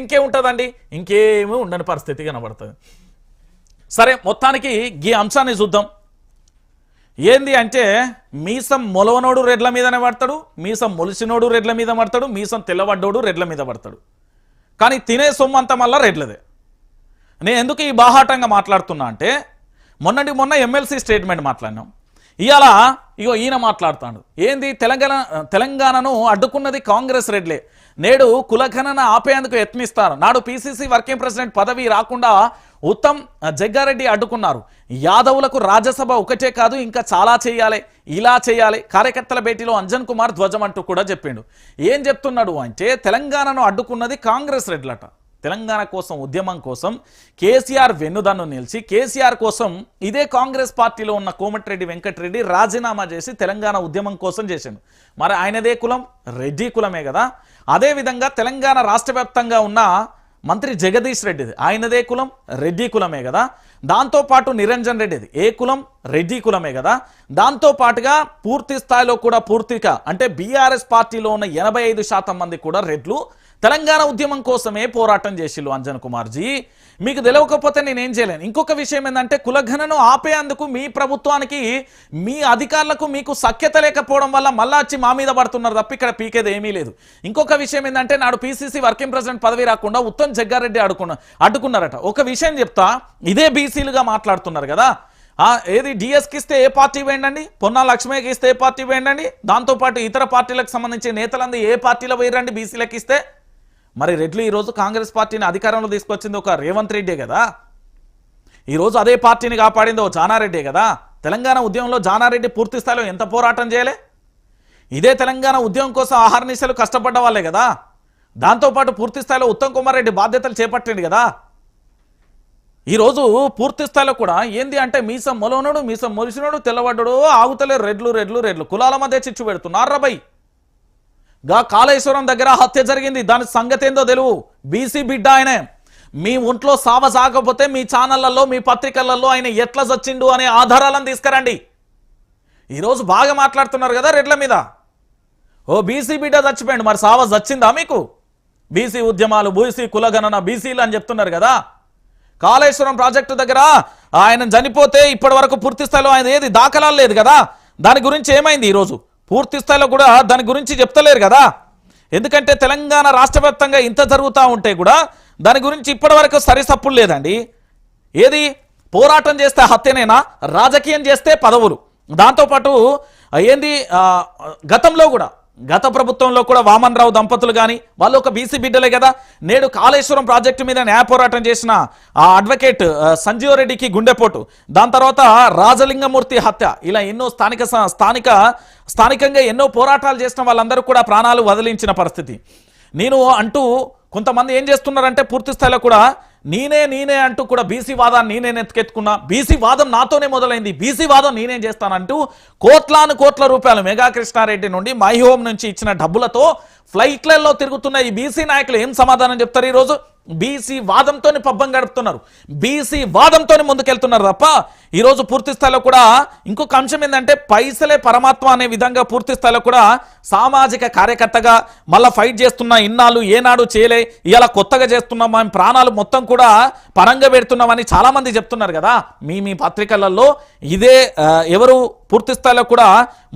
ఇంకేముంటుందండి, ఇంకేమీ ఉండని పరిస్థితి కనబడుతుంది. సరే, మొత్తానికి ఈ అంశాన్ని చూద్దాం. ఏంది అంటే మీసం మొలవనోడు రెడ్ల మీదనే పడతాడు, మీసం మొలిసినోడు రెడ్ల మీద పడతాడు, మీసం తెల్లవడ్డోడు రెడ్ల మీద పడతాడు. కానీ తినే సొమ్ము అంతా మళ్ళా రెడ్లదే. నేను ఎందుకు ఈ బాహాటంగా మాట్లాడుతున్నా అంటే మొన్న ఎమ్మెల్సీ స్టేట్మెంట్ మాట్లాడినాం. ఇవాళ ఈయన మాట్లాడుతాడు. ఏంది తెలంగాణను అడ్డుకున్నది కాంగ్రెస్ రెడ్లే, నేడు కులగణన ఆపేందుకు యత్నిస్తారు. నాడు పిసిసి వర్కింగ్ ప్రెసిడెంట్ పదవి రాకుండా ఉత్తమ్ జగ్గారెడ్డి అడ్డుకున్నారు. యాదవులకు రాజ్యసభ ఒకటే కాదు, ఇంకా చాలా చేయాలి, ఇలా చేయాలి. కార్యకర్తల భేటీలో అంజన్ కుమార్ ధ్వజం అంటూ కూడా చెప్పిండు. ఏం చెప్తున్నాడు అంటే తెలంగాణను అడ్డుకున్నది కాంగ్రెస్ రెడ్లట. తెలంగాణ కోసం, ఉద్యమం కోసం కేసీఆర్ వెన్నుదన్ను నిలిచి కేసీఆర్ కోసం ఇదే కాంగ్రెస్ పార్టీలో ఉన్న కోమటిరెడ్డి వెంకటరెడ్డి రాజీనామా చేసి తెలంగాణ ఉద్యమం కోసం చేశాడు. మరి ఆయనదే కులం, రెడ్డి కులమే కదా. అదేవిధంగా తెలంగాణ రాష్ట్ర వ్యాప్తంగా ఉన్న మంత్రి జగదీష్ రెడ్డిది ఆయనదే కులం, రెడ్డి కులమే కదా. దాంతోపాటు నిరంజన్ రెడ్డిది ఏ కులం, రెడ్డి కులమే కదా. దాంతోపాటుగా పూర్తి స్థాయిలో కూడా పూర్తిగా అంటే బీఆర్ఎస్ పార్టీలో ఉన్న 85% మంది కూడా రెడ్లు తెలంగాణ ఉద్యమం కోసమే పోరాటం చేసిళ్ళు. అంజన్ కుమార్జీ మీకు తెలియకపోతే నేనేం చేయలేను. ఇంకొక విషయం ఏంటంటే కులగణను ఆపేందుకు మీ ప్రభుత్వానికి, మీ అధికారులకు మీకు సఖ్యత లేకపోవడం వల్ల మళ్ళా వచ్చి మా మీద పడుతున్నారు తప్ప ఇక్కడ పీకేది ఏమీ లేదు. ఇంకొక విషయం ఏంటంటే నాడు పిసిసి వర్కింగ్ ప్రెసిడెంట్ పదవి రాకుండా ఉత్తమ్ జగ్గారెడ్డి అడ్డుకున్నారట. ఒక విషయం చెప్తా, ఇదే బీసీలుగా మాట్లాడుతున్నారు కదా. ఏది డిఎస్కి ఇస్తే ఏ పార్టీ వేయండి, పొన్నా లక్ష్మయ్యకి ఇస్తే ఏ పార్టీ వేయండి, దాంతోపాటు ఇతర పార్టీలకు సంబంధించిన నేతలందరూ ఏ పార్టీలో వేయరండి బీసీలకు ఇస్తే. మరి రెడ్లు ఈరోజు కాంగ్రెస్ పార్టీని అధికారంలో తీసుకొచ్చింది ఒక రేవంత్ రెడ్డే కదా. ఈరోజు అదే పార్టీని కాపాడింది ఓ జానారెడ్డే కదా. తెలంగాణ ఉద్యమంలో జానారెడ్డి పూర్తి స్థాయిలో ఎంత పోరాటం చేయలే. ఇదే తెలంగాణ ఉద్యమం కోసం ఆహార్నిశలు కష్టపడ్డ వాళ్ళే కదా. దాంతోపాటు పూర్తి స్థాయిలో ఉత్తమ్ కుమార్ రెడ్డి బాధ్యతలు చేపట్టిండు కదా. ఈరోజు పూర్తి స్థాయిలో కూడా ఏంది అంటే మీసం మొలవనుడు, మీసం మొలిసినోడు, తెల్లవడ్డడు ఆగుతలే రెడ్లు కులాల మధ్య చిచ్చు పెడుతున్నారు. రబై గా కాళేశ్వరం దగ్గర హత్య జరిగింది, దాని సంగతి ఏందో తెలుగు. బీసీ బిడ్డ ఆయనే. మీ ఒంట్లో సావ సాగపోతే మీ ఛానళ్లలో, మీ పత్రికలలో ఆయన ఎట్లా చచ్చిండు అనే ఆధారాలను తీసుకురండి. ఈరోజు బాగా మాట్లాడుతున్నారు కదా రెడ్ల మీద. ఓ బీసీ బిడ్డ చచ్చిపోయిండు, మరి సావ చచ్చిందా మీకు? బీసీ ఉద్యమాలు, బీసీ కులగణన, బీసీలు అని చెప్తున్నారు కదా. కాళేశ్వరం ప్రాజెక్టు దగ్గర ఆయన చనిపోతే ఇప్పటి వరకు పూర్తి స్థాయిలో ఆయన ఏది దాఖలాలు లేదు కదా. దాని గురించి ఏమైంది? ఈరోజు పూర్తి స్థాయిలో కూడా దాని గురించి చెప్తలేరు కదా. ఎందుకంటే తెలంగాణ రాష్ట్ర వ్యాప్తంగా ఇంత జరుగుతూ ఉంటే కూడా దాని గురించి ఇప్పటి వరకు సరిసప్పులు లేదండి. ఏది పోరాటం చేస్తే హత్యనేనా, రాజకీయం చేస్తే పదవులు. దాంతోపాటు ఏంది గతంలో కూడా గత ప్రభుత్వంలో కూడా వామన్ రావు దంపతులు కానీ వాళ్ళు ఒక బీసీ బిడ్డలే కదా. నేడు కాళేశ్వరం ప్రాజెక్టు మీద న్యాయ పోరాటం చేసిన ఆ అడ్వకేట్ సంజీవ్ రెడ్డికి గుండెపోటు, దాని తర్వాత రాజలింగమూర్తి హత్య, ఇలా ఎన్నో స్థానికంగా ఎన్నో పోరాటాలు చేసిన వాళ్ళందరూ కూడా ప్రాణాలు వదిలించిన పరిస్థితి. నేను అంటూ కొంతమంది ఏం చేస్తున్నారంటే పూర్తి స్థాయిలో కూడా నేనే అంటూ కూడా బీసీ వాదాన్ని నేనే ఎత్తుకెత్తుకున్నా, బీసీ వాదం నాతోనే మొదలైంది, బీసీ వాదం నేనేం చేస్తానంటూ కోట్ల రూపాయలు మెగా కృష్ణారెడ్డి నుండి మై హోమ్ నుంచి ఇచ్చిన డబ్బులతో ఫ్లైట్లలో తిరుగుతున్న ఈ బీసీ నాయకులు ఏం సమాధానం చెప్తారు? ఈరోజు బీసీ వాదంతో పబ్బం గడుపుతున్నారు, బీసీ వాదంతో ముందుకెళ్తున్నారు తప్ప ఈరోజు పూర్తి స్థాయిలో కూడా ఇంకొక అంశం ఏంటంటే పైసలే పరమాత్మ అనే విధంగా పూర్తి స్థాయిలో కూడా సామాజిక కార్యకర్తగా మళ్ళీ ఫైట్ చేస్తున్నా. ఇన్నాళ్ళు ఏనాడు చేయలే, ఇలా కొత్తగా చేస్తున్నాం, మేము ప్రాణాలు మొత్తం కూడా పరంగా పెడుతున్నామని చాలామంది చెప్తున్నారు కదా. మీ పత్రికలలో ఇదే ఎవరు పూర్తి స్థాయిలో కూడా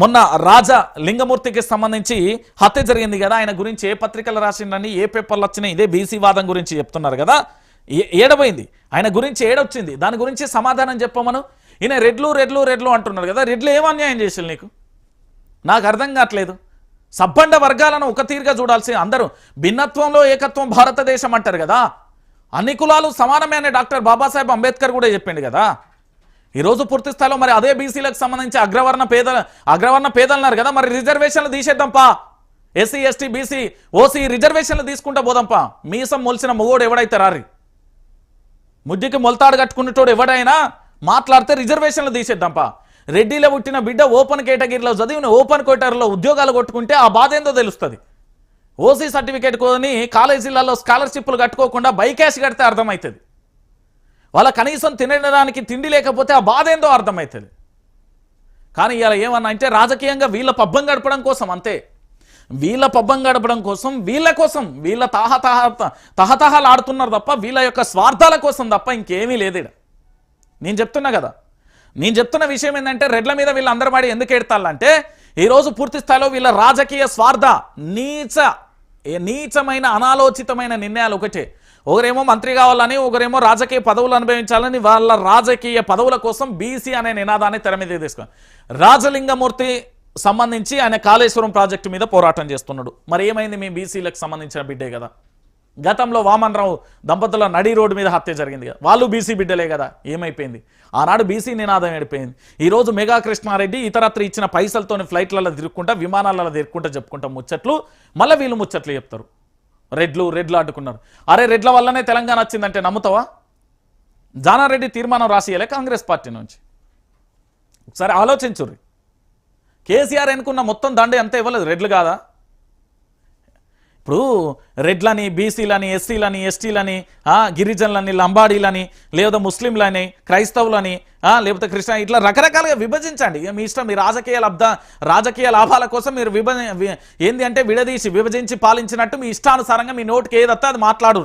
మొన్న రాజా లింగమూర్తికి సంబంధించి హత్య జరిగింది కదా, ఆయన గురించి ఏ పత్రికలు రాసిండని, ఏ పేపర్లు వచ్చినాయి ఇదే బీసీ వాదం గురించి చెప్తున్నారు కదా. ఏడబోయింది ఆయన గురించి, ఏడొచ్చింది దాని గురించి సమాధానం చెప్పమను. ఈయన రెడ్లు అంటున్నారు కదా. రెడ్లు ఏం అన్యాయం చేసారు నీకు? నాకు అర్థం కావట్లేదు. సబ్బండ వర్గాలను ఒక తీరుగా చూడాల్సి, అందరూ భిన్నత్వంలో ఏకత్వం భారతదేశం అంటారు కదా. అన్ని కులాలు సమానమే అని డాక్టర్ బాబాసాహెబ్ అంబేద్కర్ కూడా చెప్పిండు కదా. ఈరోజు పూర్తి స్థాయిలో మరి అదే బీసీలకు సంబంధించి అగ్రవర్ణ పేదలు అన్నారు కదా. మరి రిజర్వేషన్లు తీసేద్దాంపా, ఎస్సీ ఎస్టీ బీసీ ఓసీ రిజర్వేషన్లు తీసుకుంటా పోదాంపా. మీసం మొలిసిన మొగోడు ఎవడైతే రారి, ముడ్డికి మొలతాడు కట్టుకునేటోడు ఎవడైనా మాట్లాడితే రిజర్వేషన్లు తీసేద్దాంపా. రెడ్డిలో పుట్టిన బిడ్డ ఓపెన్ కేటగిరీలో చదివిన ఓపెన్ కేటగిరీలో ఉద్యోగాలు కొట్టుకుంటే ఆ బాధ ఏందో తెలుస్తుంది. ఓసీ సర్టిఫికేట్ కొని కాలేజీలలో స్కాలర్షిప్లు కట్టుకోకుండా బైకాష్ కడితే అర్థమవుతుంది. వాళ్ళ కనీసం తినడానికి తిండి లేకపోతే ఆ బాధ ఏందో అర్థమవుతుంది. కానీ ఇలా ఏమన్నా అంటే రాజకీయంగా వీళ్ళ పబ్బం గడపడం కోసం అంతే. వీళ్ళ పబ్బం గడపడం కోసం వీళ్ళ తహతహాలు ఆడుతున్నారు తప్ప వీళ్ళ యొక్క స్వార్థాల కోసం తప్ప ఇంకేమీ లేదు. నేను చెప్తున్నా కదా, నేను చెప్తున్న విషయం ఏంటంటే రెడ్ల మీద వీళ్ళందరూ పడి ఎందుకు ఎడతాళ్ళంటే ఈరోజు పూర్తి స్థాయిలో వీళ్ళ రాజకీయ స్వార్థ నీచమైన అనాలోచితమైన నిర్ణయాలు ఒకటే. ఒకరేమో మంత్రి కావాలని, ఒకరేమో రాజకీయ పదవులు అనుభవించాలని వాళ్ళ రాజకీయ పదవుల కోసం బీసీ అనే నినాదాన్ని తెర మీద తీసుకుని రాజలింగమూర్తి సంబంధించి ఆయన కాళేశ్వరం ప్రాజెక్టు మీద పోరాటం చేస్తున్నాడు. మరి ఏమైంది? మీ బీసీలకు సంబంధించిన బిడ్డే కదా. గతంలో వామన్ రావు దంపతుల నడి రోడ్డు మీద హత్య జరిగింది కదా, వాళ్ళు బీసీ బిడ్డలే కదా. ఏమైపోయింది? ఆనాడు బీసీ నినాదం ఏడిపోయింది. ఈరోజు మెగా కృష్ణారెడ్డి ఇతరత్ర ఇచ్చిన పైసలతోని ఫ్లైట్లలో తిరుక్కుంటా, విమానాలలో తిరుక్కుంటా చెప్పుకుంటా ముచ్చట్లు, మళ్ళీ వీళ్ళు ముచ్చట్లు చెప్తారు. రెడ్లు అడ్డుకున్నారు. అరే రెడ్ల వల్లనే తెలంగాణ వచ్చిందంటే నమ్ముతావా? జానారెడ్డి తీర్మానం రాసియలే కాంగ్రెస్ పార్టీ నుంచి. ఒకసారి ఆలోచించుర్రి. కేసీఆర్ ఎన్నుకున్న మొత్తం దండ ఎంత ఇవ్వలేదు? రెడ్లు కాదా? ఇప్పుడు రెడ్లని, బీసీలని, ఎస్సీలని, ఎస్టీలని, గిరిజనులని, లంబాడీలని, లేదా ముస్లింలని, క్రైస్తవులని, లేకపోతే కృష్ణ, ఇట్లా రకరకాలుగా విభజించండి. మీ ఇష్టం. మీ రాజకీయ లాభాల కోసం మీరు ఏంది అంటే విభజించి పాలించినట్టు మీ ఇష్టానుసారంగా మీ నోటికి ఏదత్తా అది మాట్లాడు.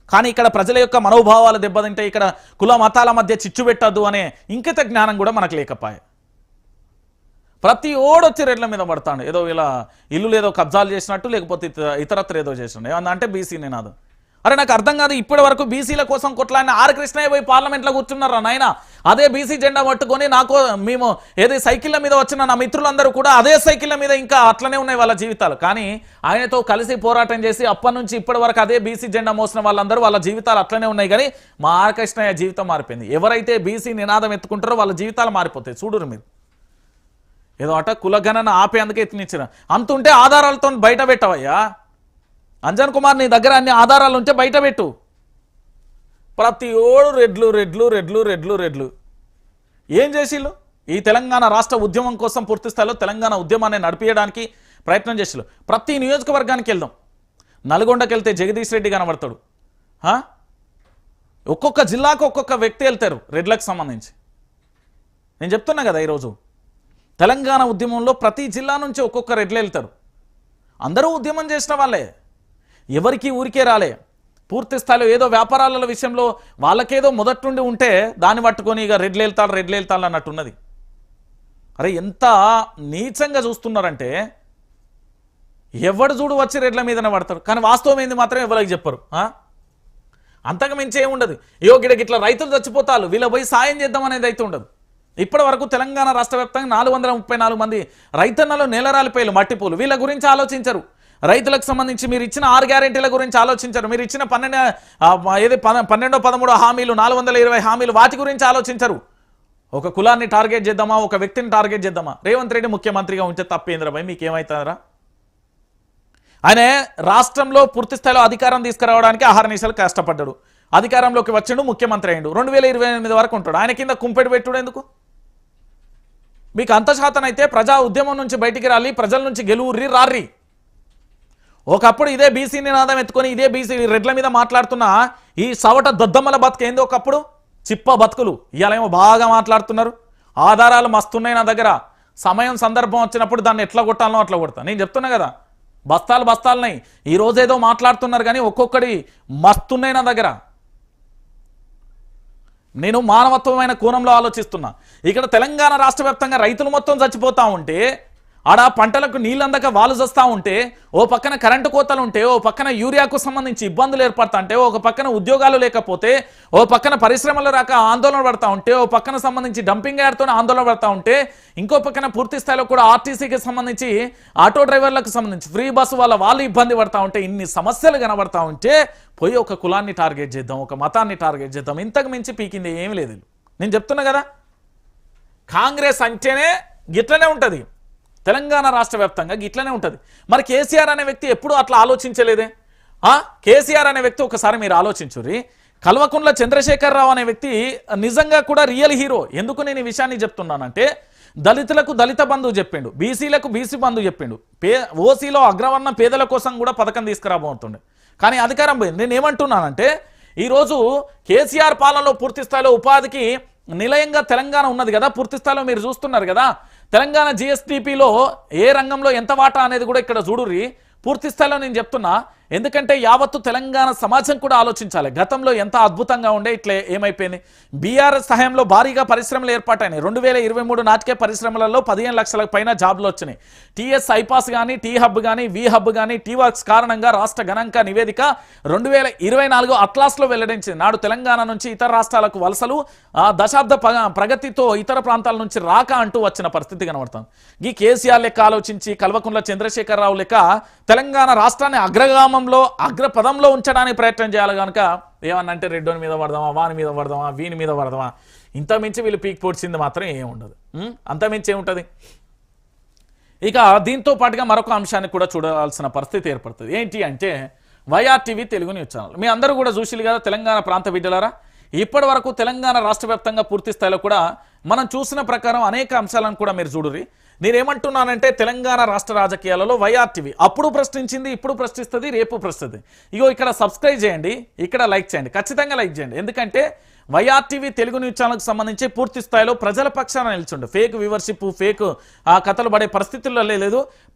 కానీ ఇక్కడ ప్రజల యొక్క మనోభావాలు దెబ్బతింటే, ఇక్కడ కుల మతాల మధ్య చిచ్చు పెట్టద్దు అనే ఇంకిత జ్ఞానం కూడా మనకు లేకపోయే. ప్రతి ఓడొచ్చి రెడ్ల మీద పడతాడు. ఏదో ఇలా ఇల్లు ఏదో కబ్జాలు చేసినట్టు, లేకపోతే ఇతరత్ర ఏదో చేసినట్టు. ఏమన్నా అంటే బీసీ నినాదం. అరే నాకు అర్థం కాదు. ఇప్పటి వరకు బీసీల కోసం కొట్లాడిన ఆర్ కృష్ణయ్య పోయి పార్లమెంట్లో కూర్చున్నారా నాయన? అదే బీసీ జెండా పట్టుకొని మేము ఏదో సైకిళ్ళ మీద వచ్చిన నా మిత్రులందరూ కూడా అదే సైకిళ్ళ మీద ఇంకా అట్లనే ఉన్నాయి వాళ్ళ జీవితాలు. కానీ ఆయనతో కలిసి పోరాటం చేసి అప్పటి నుంచి ఇప్పటి వరకు అదే బీసీ జెండా మోసిన వాళ్ళందరూ వాళ్ళ జీవితాలు అట్లనే ఉన్నాయి. కానీ మా ఆర్ కృష్ణయ్య జీవితం మారిపోయింది. ఎవరైతే బీసీ నినాదం ఎత్తుకుంటారో వాళ్ళ జీవితాలు మారిపోతాయి. చూడురు మీరు. ఏదో అట కులగణన ఆపేందుకే ఎత్తినిచ్చిన అంతుంటే ఆధారాలతో బయట పెట్టవయ్యా. అంజన్ కుమార్ నీ దగ్గర అన్ని ఆధారాలు ఉంటే బయట పెట్టు. ప్రతి ఓడు రెడ్లు ఏం చేసిళ్ళు? ఈ తెలంగాణ రాష్ట్ర ఉద్యమం కోసం పూర్తి స్థాయిలో తెలంగాణ ఉద్యమాన్ని నడిపించడానికి ప్రయత్నం చేసిళ్ళు. ప్రతి నియోజకవర్గానికి వెళ్దాం. నల్గొండకి వెళ్తే జగదీష్ రెడ్డి కనబడతాడు. ఒక్కొక్క జిల్లాకు ఒక్కొక్క వ్యక్తి వెళ్తారు రెడ్లకు సంబంధించి. నేను చెప్తున్నా కదా, ఈరోజు తెలంగాణ ఉద్యమంలో ప్రతి జిల్లా నుంచి ఒక్కొక్క రెడ్లు వెళ్తారు. అందరూ ఉద్యమం చేసిన వాళ్ళే, ఎవరికి ఊరికే రాలే. పూర్తి స్థాయిలో ఏదో వ్యాపారాల విషయంలో వాళ్ళకేదో మొదటి నుండి ఉంటే దాన్ని పట్టుకొని ఇక రెడ్లు వెళ్తాడు అన్నట్టున్నది. అరే ఎంత నీచంగా చూస్తున్నారంటే ఎవడు చూడు వచ్చి రెడ్ల మీదనే పడతారు. కానీ వాస్తవం ఏంది మాత్రం ఎవరికి చెప్పరు. అంతకు మించి ఏముండదు. యోగిడకి ఇట్లా రైతులు చచ్చిపోతారు, వీళ్ళ పోయి సాయం చేద్దాం అనేది అయితే ఉండదు. ఇప్పటి వరకు తెలంగాణ రాష్ట్ర వ్యాప్తంగా 434 మంది రైతన్నలు నేలరాలిపోయారు మట్టిపూలు. వీళ్ళ గురించి ఆలోచించరు. రైతులకు సంబంధించి మీరు ఇచ్చిన 6 గ్యారెంటీల గురించి ఆలోచించరు. మీరు ఇచ్చిన 12-13 హామీలు, 420 హామీలు, వాటి గురించి ఆలోచించరు. ఒక కులాన్ని టార్గెట్ చేద్దామా, ఒక వ్యక్తిని టార్గెట్ చేద్దామా? రేవంత్ రెడ్డి ముఖ్యమంత్రిగా ఉంటే తప్పేంద్రబాయ్ మీకేమవుతారా? ఆయన రాష్ట్రంలో పూర్తి స్థాయిలో అధికారం తీసుకురావడానికి అహర్నిశలు కష్టపడ్డాడు. అధికారంలోకి వచ్చిండు, ముఖ్యమంత్రి అయ్యిండు. 2028 వరకు ఉంటాడు. ఆయన కింద కుంపెడు పెట్టుడు ఎందుకు? మీకు అంత శాతం అయితే ప్రజా ఉద్యమం నుంచి బయటికి రాలి, ప్రజల నుంచి గెలువుర్రి రార్రి. ఒకప్పుడు ఇదే బీసీ నినాదం ఎత్తుకొని ఇదే బీసీ రెడ్ల మీద మాట్లాడుతున్న ఈ సవట దద్దమ్మల బతుకేంది ఒకప్పుడు చిప్ప బతుకులు. ఇవాళేమో బాగా మాట్లాడుతున్నారు. ఆధారాలు మస్తున్నాయి నా దగ్గర. సమయం సందర్భం వచ్చినప్పుడు దాన్ని ఎట్లా కొట్టాలనో అట్లా కొడతా. నేను చెప్తున్నా కదా, బస్తాలున్నాయి. ఈ రోజు ఏదో మాట్లాడుతున్నారు కానీ ఒక్కొక్కటి మస్తున్నాయి నా దగ్గర. నేను మానవత్వమైన కోణంలో ఆలోచిస్తున్నా. ఇక్కడ తెలంగాణ రాష్ట్ర వ్యాప్తంగా రైతులు మొత్తం చచ్చిపోతూ ఉంటే, ఆడ పంటలకు నీళ్ళందక వాళ్ళు చస్తూ ఉంటే, ఓ పక్కన కరెంటు కోతలు ఉంటే, ఓ పక్కన యూరియాకు సంబంధించి ఇబ్బందులు ఏర్పడతా ఉంటే, ఒక పక్కన ఉద్యోగాలు లేకపోతే, ఓ పక్కన పరిశ్రమలు రాక ఆందోళన పడతా ఉంటే, ఓ పక్కన సంబంధించి డంపింగ్ యార్డ్తో ఆందోళన పడతా ఉంటే, ఇంకో పక్కన పూర్తి స్థాయిలో కూడా ఆర్టీసీకి సంబంధించి ఆటో డ్రైవర్లకు సంబంధించి ఫ్రీ బస్సు వాళ్ళు ఇబ్బంది పడతా ఉంటే, ఇన్ని సమస్యలు కనబడతా ఉంటే పోయి ఒక కులాన్ని టార్గెట్ చేద్దాం, ఒక మతాన్ని టార్గెట్ చేద్దాం. ఇంతకు మించి పీకింది ఏమీ లేదు. నేను చెప్తున్నా కదా, కాంగ్రెస్ అంటేనే గిట్లనే ఉంటుంది. తెలంగాణ రాష్ట్ర వ్యాప్తంగా గిట్లనే ఉంటుంది. మరి కేసీఆర్ అనే వ్యక్తి ఎప్పుడూ అట్లా ఆలోచించలేదే? కేసీఆర్ అనే వ్యక్తి ఒకసారి మీరు ఆలోచించుర్రి. కల్వకుంట్ల చంద్రశేఖరరావు అనే వ్యక్తి నిజంగా కూడా రియల్ హీరో. ఎందుకు నేను ఈ విషయాన్ని చెప్తున్నానంటే, దళితులకు దళిత బంధువు చెప్పిండు, బీసీలకు బీసీ బంధువు చెప్పిండు, ఓసీలో అగ్రవర్ణ పేదల కోసం కూడా పథకం తీసుకురాబోతుండే. కానీ అధికారం పోయింది. నేను ఏమంటున్నానంటే, ఈరోజు కేసీఆర్ పాలనలో పూర్తి స్థాయిలో ఉపాధికి నిలయంగా తెలంగాణ ఉన్నది కదా, పూర్తి స్థాయిలో మీరు చూస్తున్నారు కదా. తెలంగాణ జిఎస్డిపిలో ఏ రంగంలో ఎంత వాటా అనేది కూడా ఇక్కడ చూడుర్రి. పూర్తి స్థాయిలో నేను చెప్తున్నా, ఎందుకంటే యావత్తు తెలంగాణ సమాజం కూడా ఆలోచించాలి. గతంలో ఎంత అద్భుతంగా ఉండే, ఇట్లా ఏమైపోయింది. బీఆర్ఎస్ సహాయంలో భారీగా పరిశ్రమలు ఏర్పాటైనాయి. 2023 నాటికే పరిశ్రమలలో 15 లక్షలకు పైన జాబ్లు వచ్చినాయి. టీఎస్ ఐపాస్ కానీ, టీ హబ్ కానీ, వి హబ్ కానీ, టీ వర్క్స్ కారణంగా రాష్ట్ర గణాంక నివేదిక 2024 అట్లాస్లో వెల్లడించింది. నాడు తెలంగాణ నుంచి ఇతర రాష్ట్రాలకు వలసలు దశాబ్ద ప్రగతితో ఇతర ప్రాంతాల నుంచి రాక అంటూ వచ్చిన పరిస్థితి కనబడుతుంది. ఈ కేసీఆర్ లెక్క ఆలోచించి కల్వకుంట్ల చంద్రశేఖరరావు లెక్క తెలంగాణ రాష్ట్రాన్ని అగ్రపదంలో ఉంచడానికి ప్రయత్నం చేయాలి. కనుక ఏమన్నంటే రెడ్డోని మీద పడదామా, వాని మీద పడదామా, వీని మీద పడదామా, ఇంత మించి వీళ్ళు పీక్ పొడిచింది మాత్రం ఏముండదు. అంత మించి ఏముంటుంది. ఇక దీంతో పాటుగా మరొక అంశాన్ని కూడా చూడాల్సిన పరిస్థితి ఏర్పడుతుంది. ఏంటి అంటే వైఆర్టీవీ తెలుగు న్యూస్ ఛానల్. మీ అందరూ కూడా చూసిరు కదా తెలంగాణ ప్రాంత బిడ్డలారా. ఇప్పటి వరకు తెలంగాణ రాష్ట్ర వ్యాప్తంగా పూర్తి స్థాయిలో కూడా మనం చూసిన ప్రకారం అనేక అంశాలను కూడా మీరు చూడుర్రి. నేనేమంటున్నానంటే తెలంగాణ రాష్ట్ర రాజకీయాలలో వైఆర్టీవీ అప్పుడు ప్రశ్నించింది, ఇప్పుడు ప్రశ్నిస్తుంది, రేపు ప్రశ్నిస్తుంది. ఇగో ఇక్కడ సబ్స్క్రైబ్ చేయండి, ఇక్కడ లైక్ చేయండి, ఖచ్చితంగా లైక్ చేయండి. ఎందుకంటే వైఆర్టీవీ తెలుగు న్యూస్ ఛానల్కి సంబంధించి పూర్తి స్థాయిలో ప్రజల పక్షాన నిల్చుండు. ఫేక్ వ్యూవర్షిప్, ఫేక్ కథలు పడే పరిస్థితుల్లో లేదు.